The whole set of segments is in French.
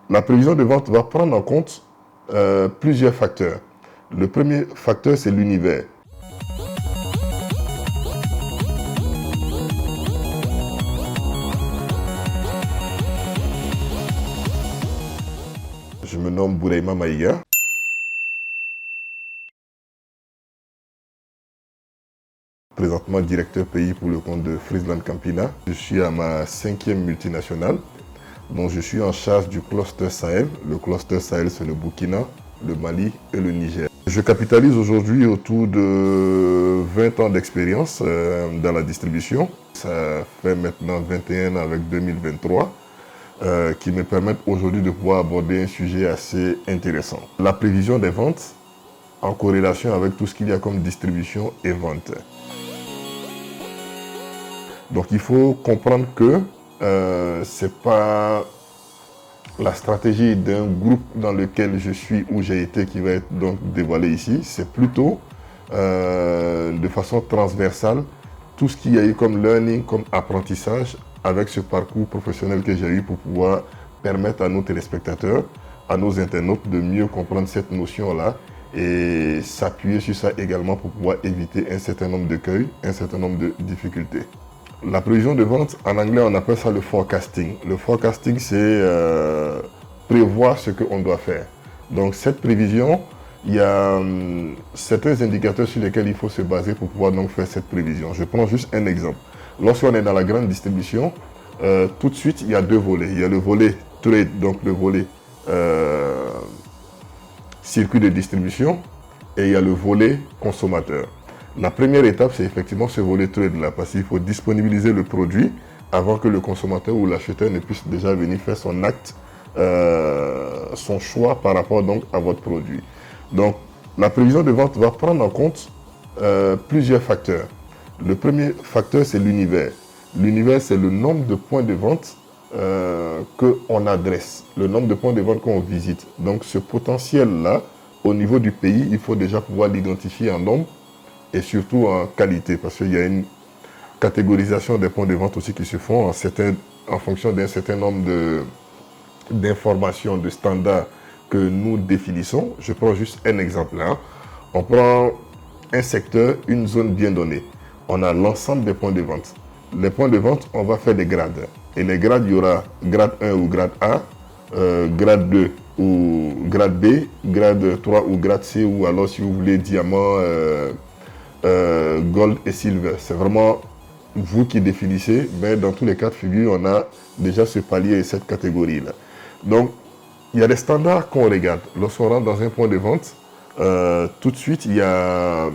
La prévision de vente va prendre en compte plusieurs facteurs. Le premier facteur, c'est l'univers. Je me nomme Bouraïma Maïga. Présentement directeur pays pour le compte de Friesland Campina. Je suis à ma 5e multinationale. Donc je suis en charge du cluster Sahel. Le cluster Sahel, c'est le Burkina, le Mali et le Niger. Je capitalise aujourd'hui autour de 20 ans d'expérience dans la distribution. Ça fait maintenant 21 ans avec 2023 qui me permettent aujourd'hui de pouvoir aborder un sujet assez intéressant. La prévision des ventes en corrélation avec tout ce qu'il y a comme distribution et vente. Donc il faut comprendre que ce n'est pas la stratégie d'un groupe dans lequel je suis ou j'ai été qui va être donc dévoilée ici. C'est plutôt de façon transversale tout ce qu'il y a eu comme learning, comme apprentissage avec ce parcours professionnel que j'ai eu pour pouvoir permettre à nos téléspectateurs, à nos internautes de mieux comprendre cette notion-là et s'appuyer sur ça également pour pouvoir éviter un certain nombre d'écueils, un certain nombre de difficultés. La prévision de vente, en anglais, on appelle ça le forecasting. Le forecasting, c'est prévoir ce qu'on doit faire. Donc, cette prévision, il y a certains indicateurs sur lesquels il faut se baser pour pouvoir donc faire cette prévision. Je prends juste un exemple. Lorsqu'on est dans la grande distribution, tout de suite, il y a deux volets. Il y a le volet trade, donc le volet circuit de distribution, et il y a le volet consommateur. La première étape, c'est effectivement ce volet trade-là, parce qu'il faut disponibiliser le produit avant que le consommateur ou l'acheteur ne puisse déjà venir faire son acte, son choix par rapport donc à votre produit. Donc, la prévision de vente va prendre en compte plusieurs facteurs. Le premier facteur, c'est l'univers. L'univers, c'est le nombre de points de vente qu'on adresse, le nombre de points de vente qu'on visite. Donc, ce potentiel-là, au niveau du pays, il faut déjà pouvoir l'identifier en nombre et surtout en qualité, parce qu'il y a une catégorisation des points de vente aussi qui se font en fonction d'un certain nombre d'informations, de standards que nous définissons. Je prends juste un exemple là. On prend un secteur, une zone bien donnée. On a l'ensemble des points de vente. Les points de vente, on va faire des grades. Et les grades, il y aura grade 1 ou grade A, grade 2 ou grade B, grade 3 ou grade C, ou alors si vous voulez diamant, gold et silver. C'est vraiment vous qui définissez, mais dans tous les cas de figure, on a déjà ce palier et cette catégorie-là. Donc, il y a des standards qu'on regarde. Lorsqu'on rentre dans un point de vente, tout de suite, il y a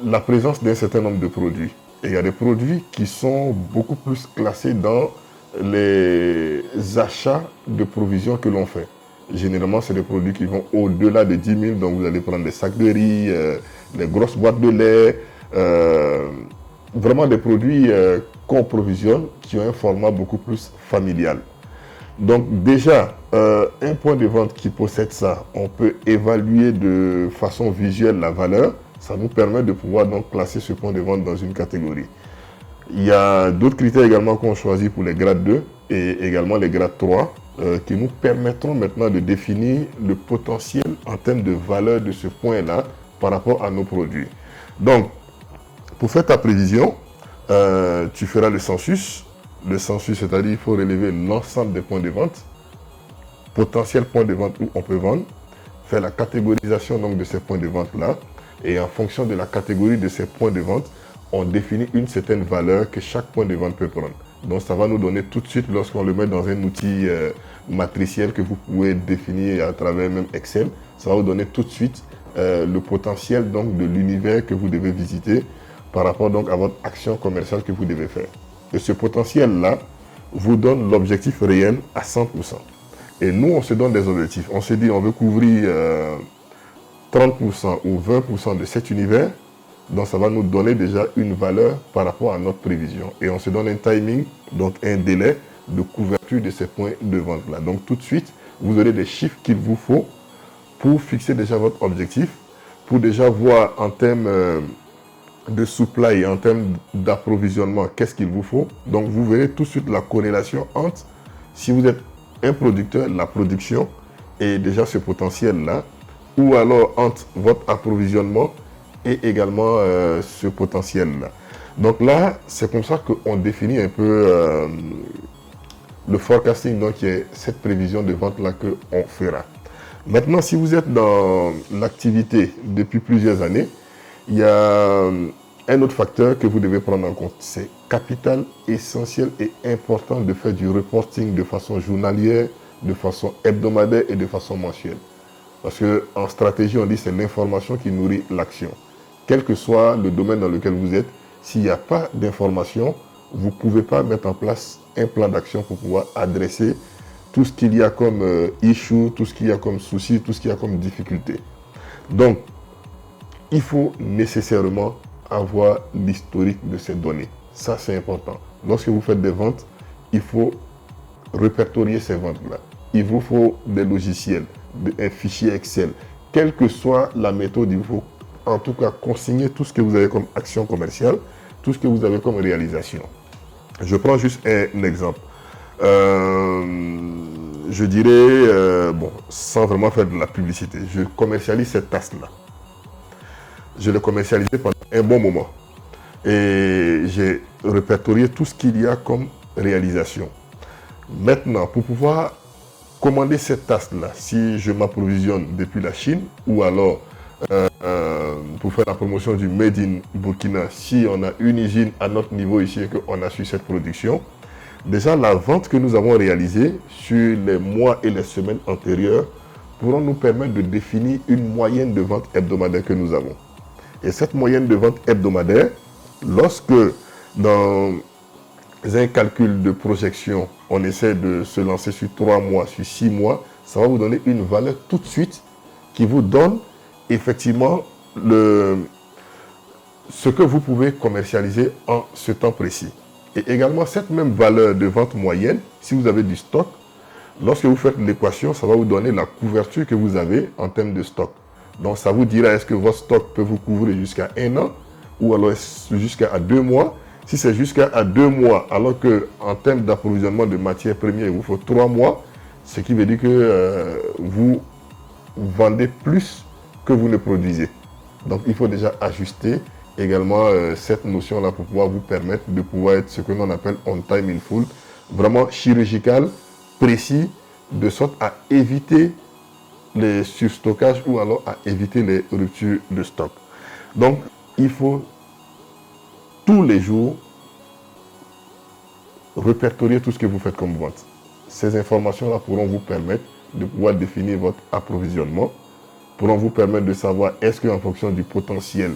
la présence d'un certain nombre de produits. Et il y a des produits qui sont beaucoup plus classés dans les achats de provisions que l'on fait. Généralement, c'est des produits qui vont au-delà de 10 000. Donc, vous allez prendre des sacs de riz, des grosses boîtes de lait, vraiment des produits qu'on provisionne qui ont un format beaucoup plus familial. Donc, déjà, un point de vente qui possède ça, on peut évaluer de façon visuelle la valeur. Ça nous permet de pouvoir donc classer ce point de vente dans une catégorie. Il y a d'autres critères également qu'on choisit pour les grades 2 et également les grades 3 qui nous permettront maintenant de définir le potentiel en termes de valeur de ce point-là par rapport à nos produits. Donc, pour faire ta prévision, tu feras le census. Le census, c'est-à-dire il faut relever l'ensemble des points de vente, potentiels points de vente où on peut vendre, faire la catégorisation donc, de ces points de vente-là. Et en fonction de la catégorie de ces points de vente, on définit une certaine valeur que chaque point de vente peut prendre. Donc ça va nous donner tout de suite, lorsqu'on le met dans un outil matriciel que vous pouvez définir à travers même Excel, ça va vous donner tout de suite le potentiel donc, de l'univers que vous devez visiter par rapport donc, à votre action commerciale que vous devez faire. Et ce potentiel-là vous donne l'objectif réel à 100%. Et nous, on se donne des objectifs. On se dit on veut couvrir 30% ou 20% de cet univers, donc ça va nous donner déjà une valeur par rapport à notre prévision. Et on se donne un timing, donc un délai de couverture de ces points de vente-là. Donc tout de suite, vous aurez des chiffres qu'il vous faut pour fixer déjà votre objectif, pour déjà voir en termes de supply, en termes d'approvisionnement, qu'est-ce qu'il vous faut. Donc vous verrez tout de suite la corrélation entre si vous êtes un producteur, la production et déjà ce potentiel-là, ou alors entre votre approvisionnement et également ce potentiel-là. Donc là, c'est comme ça qu'on définit un peu le forecasting, donc qui est cette prévision de vente-là qu'on fera. Maintenant, si vous êtes dans l'activité depuis plusieurs années, il y a un autre facteur que vous devez prendre en compte. C'est capital, essentiel et important de faire du reporting de façon journalière, de façon hebdomadaire et de façon mensuelle. Parce qu'en stratégie, on dit que c'est l'information qui nourrit l'action. Quel que soit le domaine dans lequel vous êtes, s'il n'y a pas d'information, vous ne pouvez pas mettre en place un plan d'action pour pouvoir adresser tout ce qu'il y a comme issue, tout ce qu'il y a comme souci, tout ce qu'il y a comme difficulté. Donc, il faut nécessairement avoir l'historique de ces données. Ça, c'est important. Lorsque vous faites des ventes, il faut répertorier ces ventes-là. Il vous faut des logiciels, un fichier Excel. Quelle que soit la méthode, il faut en tout cas consigner tout ce que vous avez comme action commerciale, tout ce que vous avez comme réalisation. Je prends juste un exemple. Je dirais, bon, sans vraiment faire de la publicité, je commercialise cette tasse-là. Je l'ai commercialisée pendant un bon moment. Et j'ai répertorié tout ce qu'il y a comme réalisation. Maintenant, pour pouvoir commander cette tasse-là, si je m'approvisionne depuis la Chine, ou alors pour faire la promotion du Made in Burkina, si on a une usine à notre niveau ici et qu'on a su cette production, déjà la vente que nous avons réalisée sur les mois et les semaines antérieures pourront nous permettre de définir une moyenne de vente hebdomadaire que nous avons. Et cette moyenne de vente hebdomadaire, lorsque dans un calcul de projection, on essaie de se lancer sur 3 mois, sur 6 mois, ça va vous donner une valeur tout de suite qui vous donne effectivement ce que vous pouvez commercialiser en ce temps précis. Et également, cette même valeur de vente moyenne, si vous avez du stock, lorsque vous faites l'équation, ça va vous donner la couverture que vous avez en termes de stock. Donc, ça vous dira est-ce que votre stock peut vous couvrir jusqu'à 1 an ou alors jusqu'à 2 mois. Si c'est jusqu'à 2 mois, alors qu'en termes d'approvisionnement de matières premières, il vous faut 3 mois, ce qui veut dire que vous vendez plus que vous ne produisez. Donc, il faut déjà ajuster également cette notion-là pour pouvoir vous permettre de pouvoir être ce que l'on appelle on time in full, vraiment chirurgical, précis, de sorte à éviter les surstockages ou alors à éviter les ruptures de stock. Donc, il faut tous les jours répertorier tout ce que vous faites comme vente. Ces informations-là pourront vous permettre de pouvoir définir votre approvisionnement, pourront vous permettre de savoir est-ce qu'en fonction du potentiel,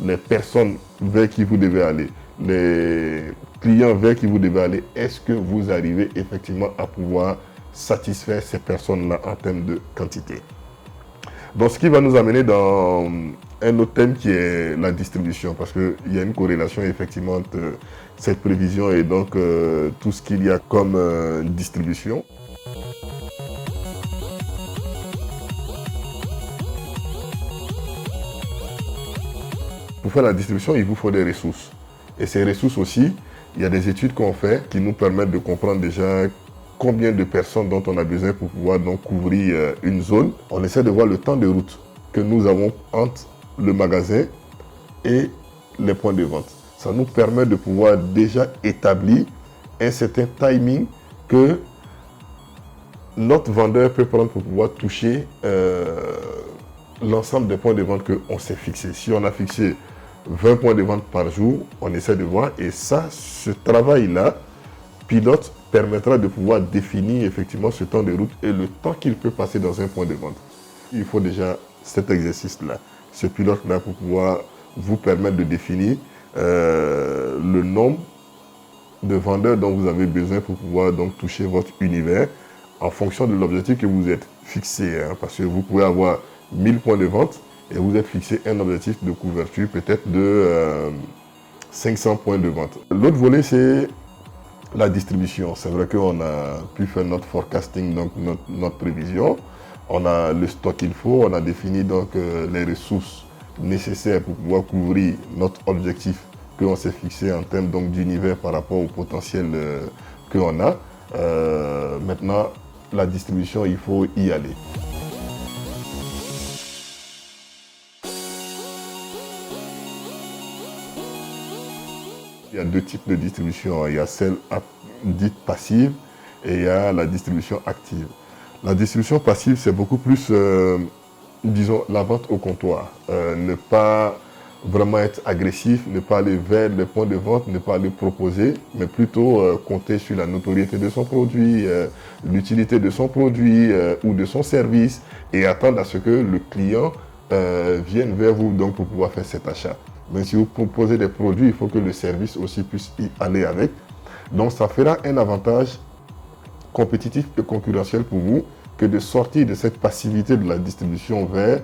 les personnes vers qui vous devez aller, les clients vers qui vous devez aller, est-ce que vous arrivez effectivement à pouvoir satisfaire ces personnes-là en termes de quantité. Donc, ce qui va nous amener dans un autre thème qui est la distribution, parce qu'il y a une corrélation effectivement entre cette prévision et donc tout ce qu'il y a comme distribution. Pour faire la distribution, il vous faut des ressources. Et ces ressources aussi, il y a des études qu'on fait qui nous permettent de comprendre déjà combien de personnes dont on a besoin pour pouvoir donc couvrir une zone. On essaie de voir le temps de route que nous avons entre le magasin et les points de vente. Ça nous permet de pouvoir déjà établir un certain timing que notre vendeur peut prendre pour pouvoir toucher l'ensemble des points de vente qu'on s'est fixé. Si on a fixé 20 points de vente par jour, on essaie de voir. Et ça, ce travail-là, pilote, permettra de pouvoir définir effectivement ce temps de route et le temps qu'il peut passer dans un point de vente. Il faut déjà cet exercice-là, ce pilote-là pour pouvoir vous permettre de définir le nombre de vendeurs dont vous avez besoin pour pouvoir donc toucher votre univers en fonction de l'objectif que vous êtes fixé. Parce que vous pouvez avoir 1000 points de vente et vous êtes fixé un objectif de couverture peut-être de 500 points de vente. L'autre volet, c'est la distribution. C'est vrai qu'on a pu faire notre forecasting, donc notre prévision. On a le stock qu'il faut, on a défini donc les ressources nécessaires pour pouvoir couvrir notre objectif que l'on s'est fixé en termes donc d'univers par rapport au potentiel qu'on a. Maintenant, la distribution, il faut y aller. Il y a deux types de distribution. Il y a celle dite passive et il y a la distribution active. La distribution passive, c'est beaucoup plus, disons, la vente au comptoir. Ne pas vraiment être agressif, ne pas aller vers les points de vente, ne pas aller proposer, mais plutôt compter sur la notoriété de son produit, l'utilité de son produit ou de son service et attendre à ce que le client vienne vers vous donc, pour pouvoir faire cet achat. Mais si vous proposez des produits, il faut que le service aussi puisse y aller avec. Donc ça fera un avantage compétitif et concurrentiel pour vous que de sortir de cette passivité de la distribution vers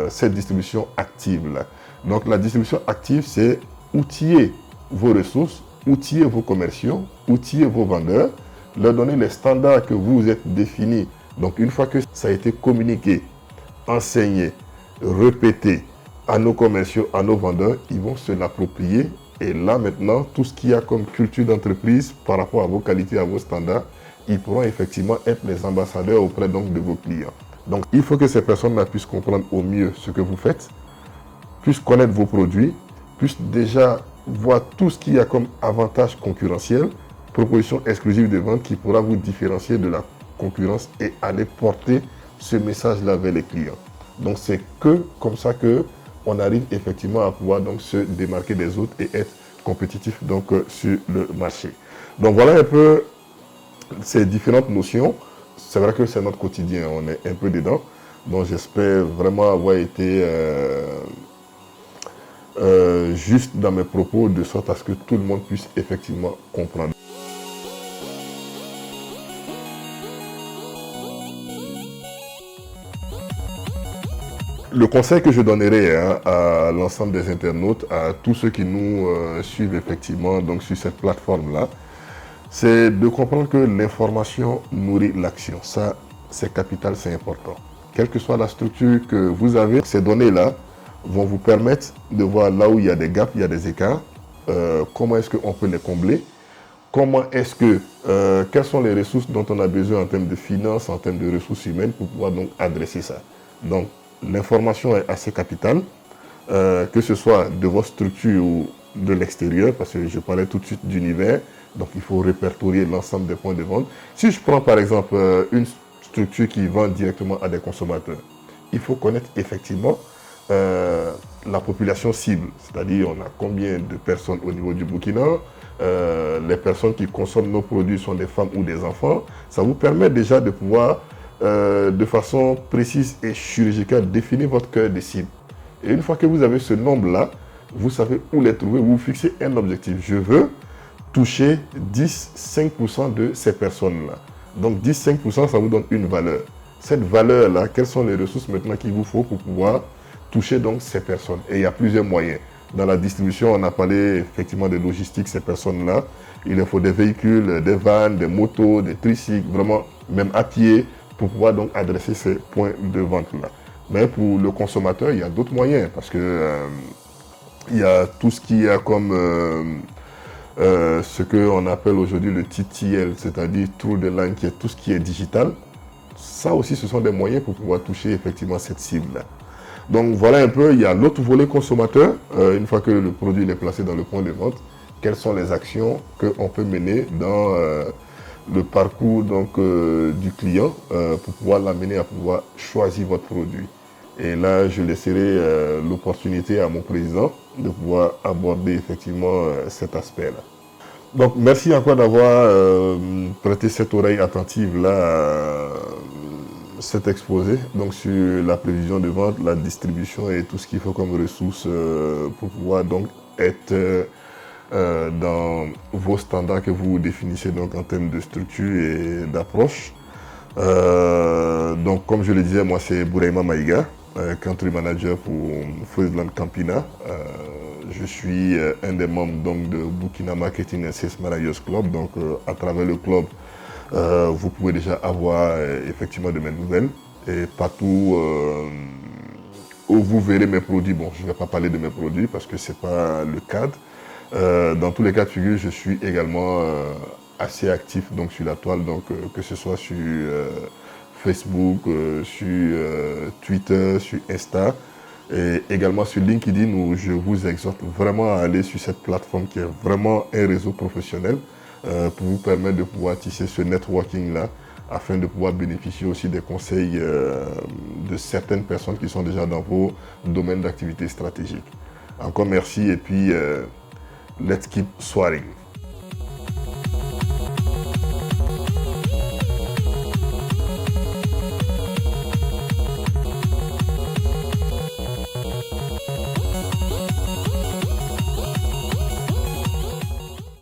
cette distribution active-là. Donc la distribution active, c'est outiller vos ressources, outiller vos commerciaux, outiller vos vendeurs, leur donner les standards que vous êtes définis. Donc une fois que ça a été communiqué, enseigné, répété à nos commerciaux, à nos vendeurs, ils vont se l'approprier. Et là maintenant, tout ce qu'il y a comme culture d'entreprise par rapport à vos qualités, à vos standards, ils pourront effectivement être les ambassadeurs auprès donc de vos clients. Donc il faut que ces personnes-là puissent comprendre au mieux ce que vous faites, puissent connaître vos produits, puissent déjà voir tout ce qu'il y a comme avantage concurrentiel, proposition exclusive de vente qui pourra vous différencier de la concurrence et aller porter ce message-là vers les clients. Donc c'est que comme ça que on arrive effectivement à pouvoir donc se démarquer des autres et être compétitif donc sur le marché. Donc voilà un peu ces différentes notions. C'est vrai que c'est notre quotidien, on est un peu dedans. Donc j'espère vraiment avoir été juste dans mes propos de sorte à ce que tout le monde puisse effectivement comprendre. Le conseil que je donnerai à l'ensemble des internautes, à tous ceux qui nous suivent effectivement donc sur cette plateforme-là, c'est de comprendre que l'information nourrit l'action. Ça, c'est capital, c'est important. Quelle que soit la structure que vous avez, ces données-là vont vous permettre de voir là où il y a des gaps, il y a des écarts, comment est-ce qu'on peut les combler, comment est-ce que, quelles sont les ressources dont on a besoin en termes de finances, en termes de ressources humaines pour pouvoir donc adresser ça. Donc, l'information est assez capitale, que ce soit de votre structure ou de l'extérieur, parce que je parlais tout de suite d'univers, donc il faut répertorier l'ensemble des points de vente. Si je prends par exemple une structure qui vend directement à des consommateurs, il faut connaître effectivement la population cible, c'est-à-dire on a combien de personnes au niveau du Burkina, les personnes qui consomment nos produits sont des femmes ou des enfants. Ça vous permet déjà de pouvoir de façon précise et chirurgicale définir votre cœur de cible. Et une fois que vous avez ce nombre-là, vous savez où les trouver, vous fixez un objectif. Je veux toucher 10-5% de ces personnes-là. Donc 10-5%, ça vous donne une valeur. Cette valeur-là, quelles sont les ressources maintenant qu'il vous faut pour pouvoir toucher donc ces personnes? Et il y a plusieurs moyens. Dans la distribution, on a parlé effectivement de logistique, ces personnes-là. Il leur faut des véhicules, des vannes, des motos, des tricycles, vraiment même à pied, pour pouvoir donc adresser ces points de vente-là. Mais pour le consommateur, il y a d'autres moyens, parce que il y a tout ce qui est comme ce qu'on appelle aujourd'hui le TTL, c'est-à-dire Through the Line, qui est tout ce qui est digital. Ça aussi, ce sont des moyens pour pouvoir toucher effectivement cette cible-là. Donc voilà un peu, il y a l'autre volet consommateur, une fois que le produit est placé dans le point de vente, quelles sont les actions qu'on peut mener dans le parcours donc, du client pour pouvoir l'amener à pouvoir choisir votre produit. Et là, je laisserai l'opportunité à mon président de pouvoir aborder effectivement cet aspect-là. Donc, merci encore d'avoir prêté cette oreille attentive-là à cet exposé, donc sur la prévision de vente, la distribution et tout ce qu'il faut comme ressources pour pouvoir donc être dans vos standards que vous définissez donc en termes de structure et d'approche. Donc, comme je le disais, moi c'est Bouraima Maïga, country manager pour Friesland Campina. Je suis un des membres donc, de Burkina Marketing and Sales Managers Club. Donc, à travers le club, vous pouvez déjà avoir effectivement de mes nouvelles. Et partout où vous verrez mes produits, bon, je ne vais pas parler de mes produits parce que ce n'est pas le cadre. Dans tous les cas de figure, je suis également assez actif donc, sur la toile, donc, que ce soit sur Facebook, sur Twitter, sur Insta et également sur LinkedIn où je vous exhorte vraiment à aller sur cette plateforme qui est vraiment un réseau professionnel pour vous permettre de pouvoir tisser ce networking-là afin de pouvoir bénéficier aussi des conseils de certaines personnes qui sont déjà dans vos domaines d'activité stratégiques. Encore merci et puis let's keep soaring.